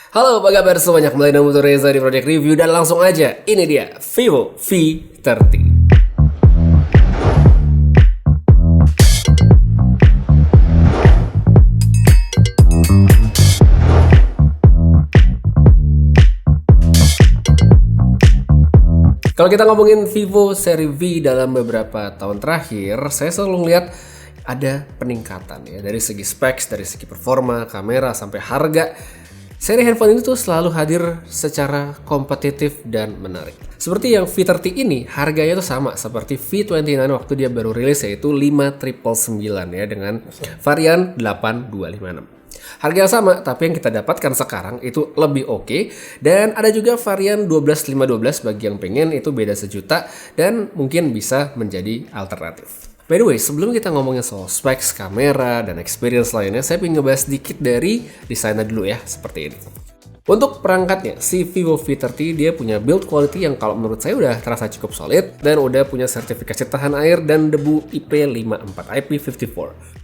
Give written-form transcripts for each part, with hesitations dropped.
Halo, apa kabar semuanya? Kembali dengan Mutu Reza di Project Review. Dan langsung aja, ini dia Vivo V30. Kalau kita ngomongin Vivo seri V dalam beberapa tahun terakhir, saya selalu ngeliat ada peningkatan ya, dari segi specs, dari segi performa, kamera, sampai harga. Seri handphone ini tuh selalu hadir secara kompetitif dan menarik. Seperti yang V30 ini, harganya tuh sama seperti V29 waktu dia baru rilis, yaitu 5999 ya, dengan varian 8256. Harga yang sama, tapi yang kita dapatkan sekarang itu lebih oke. Dan ada juga varian 12512 bagi yang pengen, itu beda sejuta dan mungkin bisa menjadi alternatif. By the way, sebelum kita ngomongin soal specs, kamera, dan experience lainnya, saya ingin ngebahas sedikit dari desainnya dulu ya, seperti ini. Untuk perangkatnya, si Vivo V30 dia punya build quality yang kalau menurut saya udah terasa cukup solid dan udah punya sertifikasi tahan air dan debu IP54, IP54.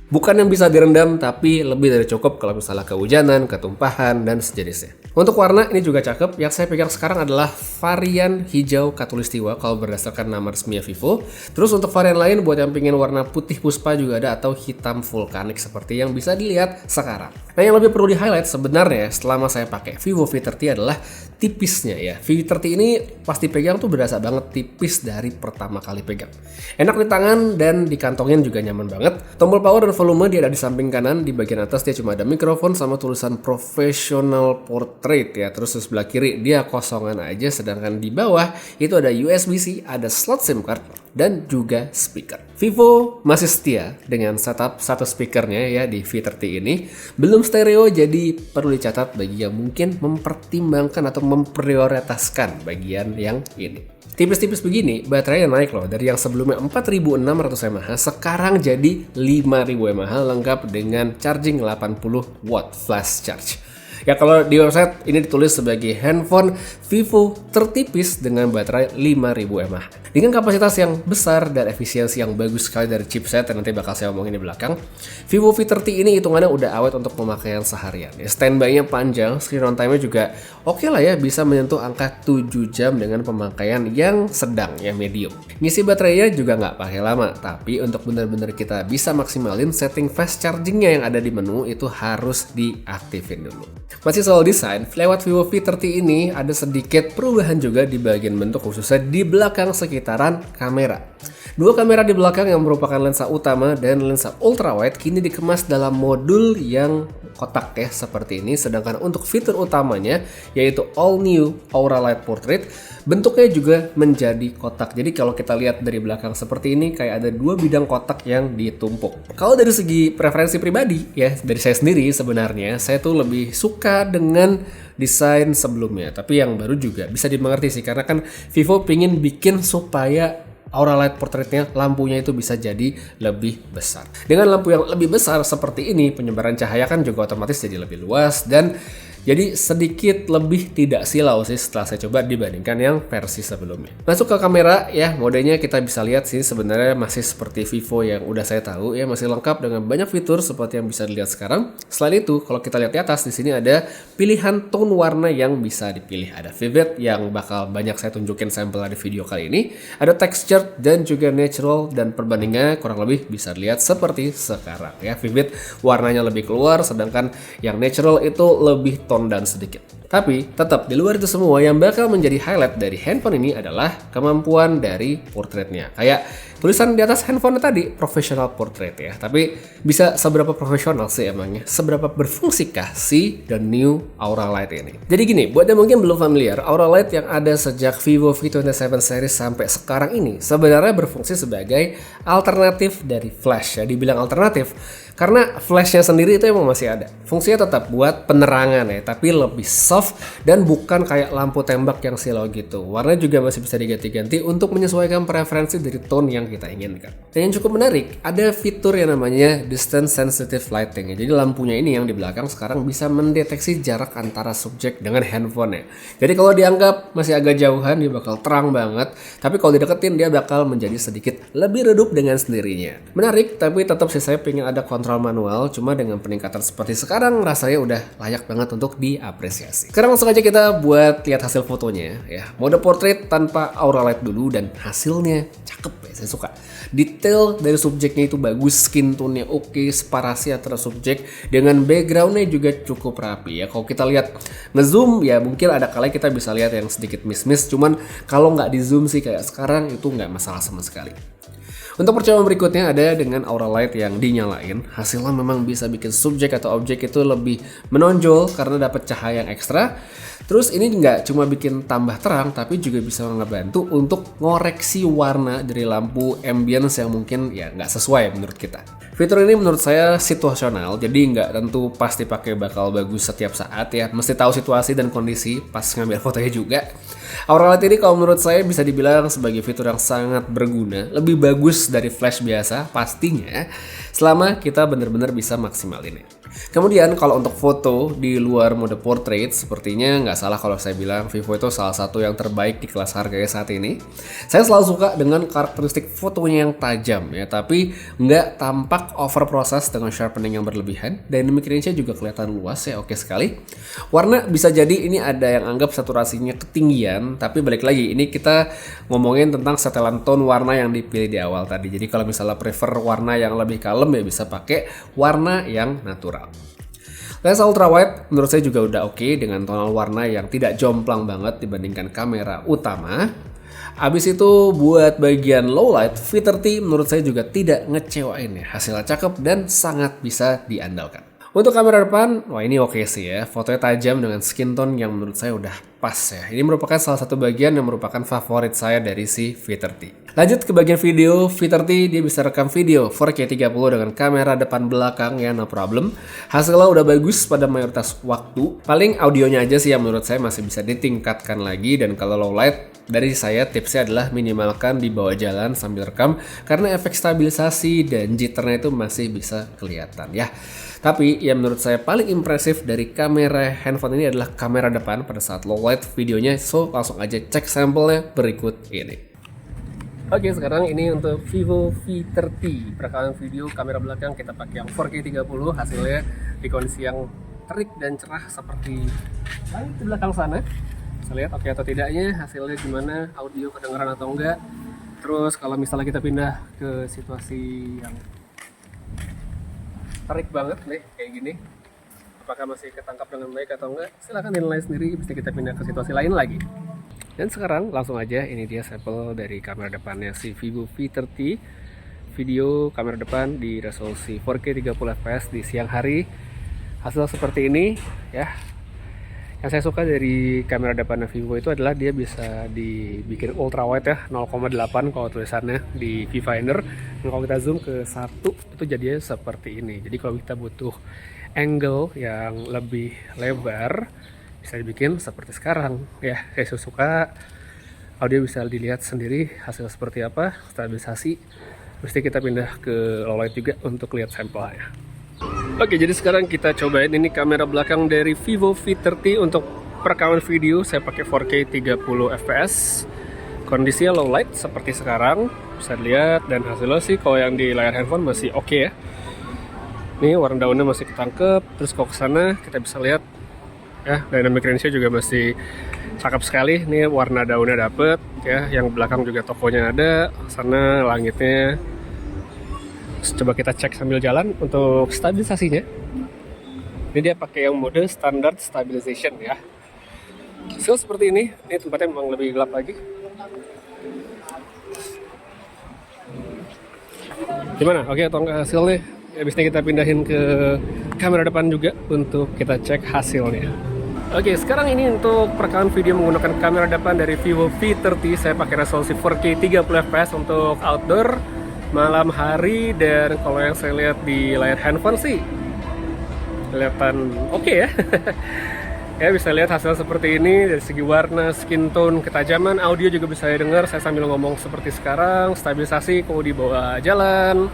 Bukan yang bisa direndam, tapi lebih dari cukup kalau misalnya kehujanan, ketumpahan, dan sejenisnya. Untuk warna ini juga cakep. Yang saya pegang sekarang adalah varian hijau khatulistiwa kalau berdasarkan nama resmi Vivo. Terus untuk varian lain buat yang pengen warna putih puspa juga ada, atau hitam vulkanik seperti yang bisa dilihat sekarang. Nah, yang lebih perlu di highlight sebenarnya selama saya pakai Vivo V30 adalah tipisnya ya. V30 ini pasti pegang tuh berasa banget tipis dari pertama kali pegang. Enak di tangan dan di kantongin juga nyaman banget. Tombol power dan volume dia ada di samping kanan. Di bagian atas dia cuma ada mikrofon sama tulisan professional portrait ya. Terus di sebelah kiri dia kosongan aja, sedangkan di bawah itu ada USB-C, ada slot SIM card, dan juga speaker. Vivo masih setia dengan setup satu speakernya ya di V30 ini. Belum stereo, jadi perlu dicatat bagi yang mungkin mempertimbangkan atau memprioritaskan bagian yang ini. Tipis-tipis begini, baterainya naik loh. Dari yang sebelumnya 4600 mAh, sekarang jadi 5000 mAh lengkap dengan charging 80 watt flash charge. Ya, kalau di website ini ditulis sebagai handphone Vivo tertipis dengan baterai 5000 mAh. Dengan kapasitas yang besar dan efisiensi yang bagus sekali dari chipset yang nanti bakal saya omongin di belakang, Vivo V30 ini hitungannya udah awet untuk pemakaian seharian. Ya, standby-nya panjang, screen on time-nya juga oke lah ya, bisa menyentuh angka 7 jam dengan pemakaian yang sedang ya, medium. Ngisi baterainya juga nggak pakai lama, tapi untuk benar-benar kita bisa maksimalin setting fast charging-nya yang ada di menu itu harus diaktifin dulu. Masih soal desain, lewat Vivo V30 ini ada sedikit perubahan juga di bagian bentuk, khususnya di belakang sekitaran kamera. Dua kamera di belakang yang merupakan lensa utama dan lensa ultrawide kini dikemas dalam modul yang kotak ya seperti ini, sedangkan untuk fitur utamanya yaitu all new Aura Light Portrait bentuknya juga menjadi kotak. Jadi kalau kita lihat dari belakang seperti ini, kayak ada dua bidang kotak yang ditumpuk. Kalau dari segi preferensi pribadi ya, dari saya sendiri sebenarnya saya tuh lebih suka dengan desain sebelumnya, tapi yang baru juga bisa dimengerti sih, karena kan Vivo pingin bikin supaya Aura Light Portrait-nya lampunya itu bisa jadi lebih besar. Dengan lampu yang lebih besar seperti ini, penyebaran cahaya kan juga otomatis jadi lebih luas dan jadi sedikit lebih tidak silau sih setelah saya coba dibandingkan yang versi sebelumnya. Masuk ke kamera ya, modenya kita bisa lihat sih sebenarnya masih seperti Vivo yang udah saya tahu ya, masih lengkap dengan banyak fitur seperti yang bisa dilihat sekarang. Selain itu, kalau kita lihat di atas di sini ada pilihan tone warna yang bisa dipilih. Ada vivid yang bakal banyak saya tunjukin sampel di video kali ini. Ada texture dan juga natural, dan perbandingannya kurang lebih bisa dilihat seperti sekarang ya. Vivid warnanya lebih keluar, sedangkan yang natural itu lebih tone dan sedikit. Tapi tetap di luar itu semua, yang bakal menjadi highlight dari handphone ini adalah kemampuan dari portraitnya. Kayak tulisan di atas handphone tadi, professional portrait ya. Tapi bisa seberapa profesional sih emangnya? Seberapa berfungsikah si the new Aura Light ini? Jadi gini, buat yang mungkin belum familiar, Aura Light yang ada sejak Vivo V27 series sampai sekarang ini sebenarnya berfungsi sebagai alternatif dari flash ya. Dibilang alternatif karena flashnya sendiri itu emang masih ada. Fungsinya tetap buat penerangan ya, tapi lebih soft dan bukan kayak lampu tembak yang silau gitu. Warna juga masih bisa diganti-ganti untuk menyesuaikan preferensi dari tone yang kita inginkan. Dan yang cukup menarik, ada fitur yang namanya distance sensitive lighting. Jadi lampunya ini yang di belakang sekarang bisa mendeteksi jarak antara subjek dengan handphone-nya. Jadi kalau dianggap masih agak jauhan, dia bakal terang banget. Tapi kalau dideketin, dia bakal menjadi sedikit lebih redup dengan sendirinya. Menarik, tapi tetap sih saya pengen ada kontrol kontrol manual, cuma dengan peningkatan seperti sekarang rasanya udah layak banget untuk diapresiasi. Sekarang langsung aja kita buat lihat hasil fotonya ya. Mode portrait tanpa aura light dulu dan hasilnya cakep ya, saya suka. Detail dari subjeknya itu bagus, skin tone-nya oke, separasi antara subjek dengan background-nya juga cukup rapi ya. Kalau kita lihat ngezoom ya mungkin ada kali kita bisa lihat yang sedikit miss-miss, cuman kalau nggak di zoom sih kayak sekarang itu nggak masalah sama sekali. Untuk percobaan berikutnya ada dengan aura light yang dinyalain. Hasilnya memang bisa bikin subjek atau objek itu lebih menonjol karena dapat cahaya yang ekstra. Terus ini nggak cuma bikin tambah terang, tapi juga bisa ngebantu untuk ngoreksi warna dari lampu ambience yang mungkin ya nggak sesuai menurut kita. Fitur ini menurut saya situasional, jadi nggak tentu pasti pakai bakal bagus setiap saat ya. Mesti tahu situasi dan kondisi pas ngambil fotonya juga. Aura light ini kalau menurut saya bisa dibilang sebagai fitur yang sangat berguna, lebih bagus dari flash biasa pastinya, selama kita benar-benar bisa maksimalinnya. Kemudian kalau untuk foto di luar mode portrait, sepertinya nggak salah kalau saya bilang Vivo itu salah satu yang terbaik di kelas harganya saat ini. Saya selalu suka dengan karakteristik fotonya yang tajam ya, tapi nggak tampak overprocess dengan sharpening yang berlebihan. Dynamic range-nya juga kelihatan luas ya, oke sekali. Warna bisa jadi ini ada yang anggap saturasinya ketinggian, tapi balik lagi ini kita ngomongin tentang setelan tone warna yang dipilih di awal tadi. Jadi kalau misalnya prefer warna yang lebih kalem ya bisa pakai warna yang natural. Lens ultra wide menurut saya juga udah oke dengan tonal warna yang tidak jomplang banget dibandingkan kamera utama. Abis itu buat bagian low light, V30 menurut saya juga tidak ngecewain ya. Hasilnya cakep dan sangat bisa diandalkan. Untuk kamera depan, wah ini oke sih ya. Fotonya tajam dengan skin tone yang menurut saya udah pas ya. Ini merupakan salah satu bagian yang merupakan favorit saya dari si V30. Lanjut ke bagian video, V30 dia bisa rekam video 4K 30 dengan kamera depan belakang ya, no problem. Hasilnya udah bagus pada mayoritas waktu. Paling audionya aja sih yang menurut saya masih bisa ditingkatkan lagi, dan kalau low light dari saya tipsnya adalah minimalkan di bawah jalan sambil rekam karena efek stabilisasi dan jitternya itu masih bisa kelihatan ya. Tapi yang menurut saya paling impresif dari kamera handphone ini adalah kamera depan pada saat low light videonya. So langsung aja cek sampelnya berikut ini. Oke, sekarang ini untuk Vivo V30 perekaman video kamera belakang kita pakai yang 4K 30, hasilnya di kondisi yang terik dan cerah seperti langit di belakang sana. Bisa lihat oke atau tidaknya, hasilnya gimana, audio kedengeran atau enggak. Terus kalau misalnya kita pindah ke situasi yang terik banget nih kayak gini, apakah masih ketangkap dengan baik atau enggak, silahkan dinilai sendiri. Bisa kita pindah ke situasi lain lagi. Dan sekarang langsung aja, ini dia sampel dari kamera depannya si Vivo V30. Video kamera depan di resolusi 4K 30 fps di siang hari. Hasil seperti ini ya. Yang saya suka dari kamera depannya Vivo itu adalah dia bisa dibikin ultra wide ya, 0,8 kalau tulisannya di viewfinder. Dan kalau kita zoom ke 1 itu jadinya seperti ini. Jadi kalau kita butuh angle yang lebih lebar, bisa dibikin seperti sekarang ya. Saya suka. Audio bisa dilihat sendiri hasil seperti apa, stabilisasi. Mesti kita pindah ke low light juga untuk lihat sampelnya. Oke, jadi sekarang kita cobain ini kamera belakang dari Vivo V30 untuk perekaman video. Saya pakai 4K 30 fps. Kondisinya low light seperti sekarang, bisa dilihat, dan hasilnya sih kalau yang di layar handphone masih oke ya. Ini warna daunnya masih ketangkep. Terus kalau ke sana kita bisa lihat ya, dynamic range-nya juga masih cakep sekali. Ini warna daunnya dapet ya, yang belakang juga tokonya ada, sana langitnya. Terus coba kita cek sambil jalan untuk stabilisasinya. Ini dia pakai yang mode standard stabilization ya. So seperti ini tempatnya memang lebih gelap lagi. Gimana? Oke atau enggak hasilnya? Habis ini kita pindahin ke kamera depan juga untuk kita cek hasilnya. Oke, sekarang ini untuk perekaman video menggunakan kamera depan dari Vivo V30. Saya pakai resolusi 4K 30 fps untuk outdoor malam hari, dan kalau yang saya lihat di layar handphone sih kelihatan oke ya. Ya, bisa lihat hasil seperti ini dari segi warna, skin tone, ketajaman, audio juga bisa dengar saya sambil ngomong seperti sekarang, stabilisasi kalau dibawa jalan.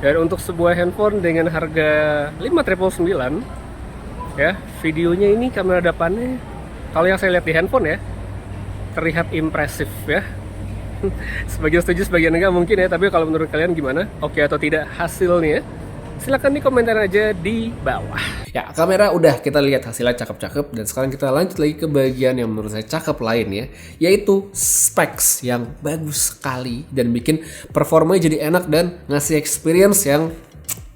Dan untuk sebuah handphone dengan harga 5.999 ya, videonya ini kamera depannya kalau yang saya lihat di handphone ya terlihat impresif ya. Sebagian setuju, sebagian enggak mungkin ya, tapi kalau menurut kalian gimana? Oke atau tidak hasilnya? Silahkan di komentar aja di bawah. Ya, kamera udah kita lihat hasilnya cakep-cakep, dan sekarang kita lanjut lagi ke bagian yang menurut saya cakep lainnya, yaitu specs yang bagus sekali dan bikin performanya jadi enak dan ngasih experience yang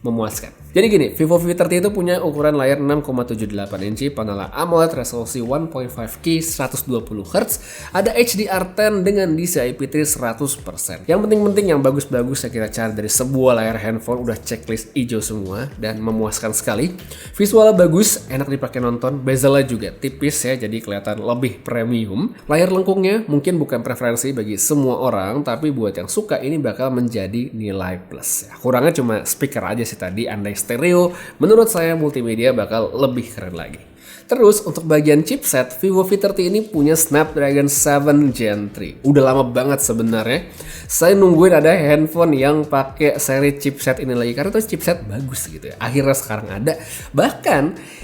memuaskan. Jadi gini, Vivo V30 itu punya ukuran layar 6,78 inci, panel AMOLED resolusi 1.5K 120Hz, ada HDR10 dengan DCI P3 100%. Yang penting-penting, yang bagus-bagus yang kita cari dari sebuah layar handphone udah checklist hijau semua dan memuaskan sekali. Visualnya bagus, enak dipakai nonton, bezelnya juga tipis ya, jadi kelihatan lebih premium. Layar lengkungnya mungkin bukan preferensi bagi semua orang, tapi buat yang suka ini bakal menjadi nilai plus. Ya, kurangnya cuma speaker aja sih tadi, andai stereo, menurut saya multimedia bakal lebih keren lagi. Terus untuk bagian chipset, Vivo V30 ini punya Snapdragon 7 Gen 3. Udah lama banget sebenarnya. Saya nungguin ada handphone yang pakai seri chipset ini lagi, karena itu chipset bagus gitu ya. Akhirnya sekarang ada. Bahkan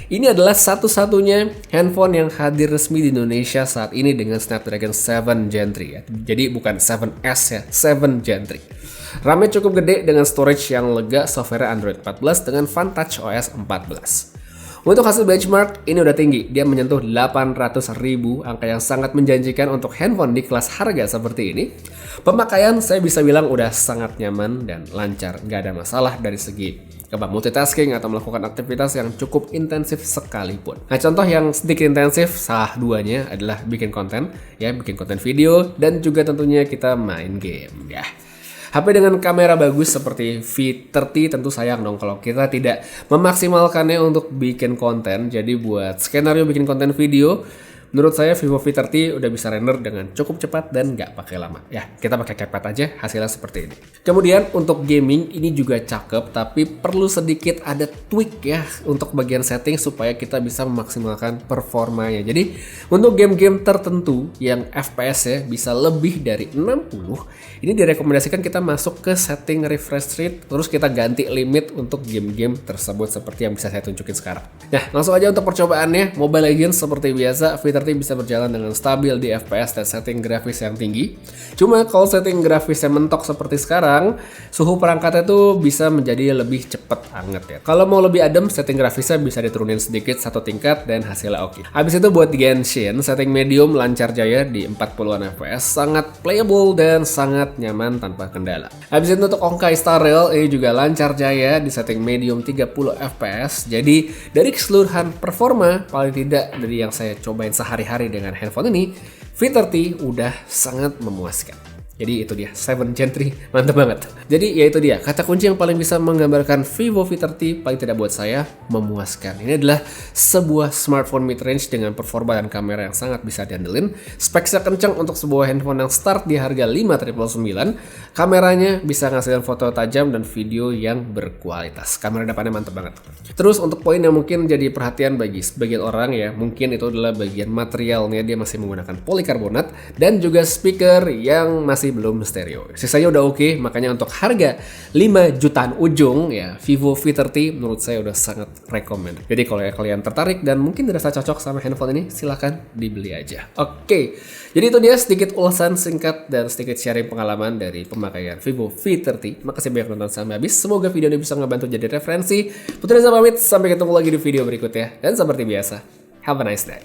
ini adalah satu-satunya handphone yang hadir resmi di Indonesia saat ini dengan Snapdragon 7 Gen 3 ya. Jadi bukan 7S ya, 7 Gen 3. RAM-nya cukup gede dengan storage yang lega, software Android 14 dengan Vantage OS 14. Untuk hasil benchmark, ini udah tinggi. Dia menyentuh 800.000, angka yang sangat menjanjikan untuk handphone di kelas harga seperti ini. Pemakaian saya bisa bilang udah sangat nyaman dan lancar, nggak ada masalah dari segi multitasking atau melakukan aktivitas yang cukup intensif sekalipun. Nah, contoh yang sedikit intensif, salah duanya adalah bikin konten, ya, bikin konten video, dan juga tentunya kita main game, ya. HP dengan kamera bagus seperti V30 tentu sayang dong kalau kita tidak memaksimalkannya untuk bikin konten. Jadi buat skenario bikin konten video, menurut saya Vivo V30 udah bisa render dengan cukup cepat dan nggak pakai lama. Ya, kita pakai CapCut aja, hasilnya seperti ini. Kemudian untuk gaming ini juga cakep, tapi perlu sedikit ada tweak ya untuk bagian setting supaya kita bisa memaksimalkan performanya. Jadi untuk game-game tertentu yang FPS ya bisa lebih dari 60, ini direkomendasikan kita masuk ke setting refresh rate, terus kita ganti limit untuk game-game tersebut seperti yang bisa saya tunjukin sekarang. Nah, langsung aja untuk percobaannya. Mobile Legends seperti biasa, V30 bisa berjalan dengan stabil di FPS dan setting grafis yang tinggi. Cuma kalau setting grafisnya mentok seperti sekarang, suhu perangkatnya tuh bisa menjadi lebih cepet anget ya. Kalau mau lebih adem, setting grafisnya bisa diturunin sedikit satu tingkat dan hasilnya oke. Habis itu buat Genshin, setting medium lancar jaya di 40-an FPS, sangat playable dan sangat nyaman tanpa kendala. Habis itu untuk Honkai Star Rail ini juga lancar jaya di setting medium 30 FPS. Jadi dari keseluruhan performa, paling tidak dari yang saya cobain sehari-hari dengan handphone ini, V30 udah sangat memuaskan. Jadi itu dia, 7 Gen 3, mantep banget. Jadi ya itu dia, kata kunci yang paling bisa menggambarkan Vivo V30 paling tidak buat saya, memuaskan. Ini adalah sebuah smartphone mid-range dengan performa dan kamera yang sangat bisa diandelin. Speksnya kencang untuk sebuah handphone yang start di harga 5.999. Kameranya bisa ngasilin foto tajam dan video yang berkualitas. Kamera depannya mantep banget. Terus untuk poin yang mungkin jadi perhatian bagi sebagian orang ya, mungkin itu adalah bagian materialnya, dia masih menggunakan polikarbonat dan juga speaker yang masih belum stereo. Sisanya udah oke, makanya untuk harga 5 jutaan ujung ya, Vivo V30 menurut saya udah sangat recommend. Jadi kalau ya kalian tertarik dan mungkin dirasa cocok sama handphone ini, silahkan dibeli aja. Oke, jadi itu dia sedikit ulasan singkat dan sedikit sharing pengalaman dari pemakaian Vivo V30. Makasih banyak nonton sampai habis. Semoga video ini bisa ngebantu jadi referensi. Putri Reza pamit, sampai ketemu lagi di video berikutnya. Dan seperti biasa, have a nice day.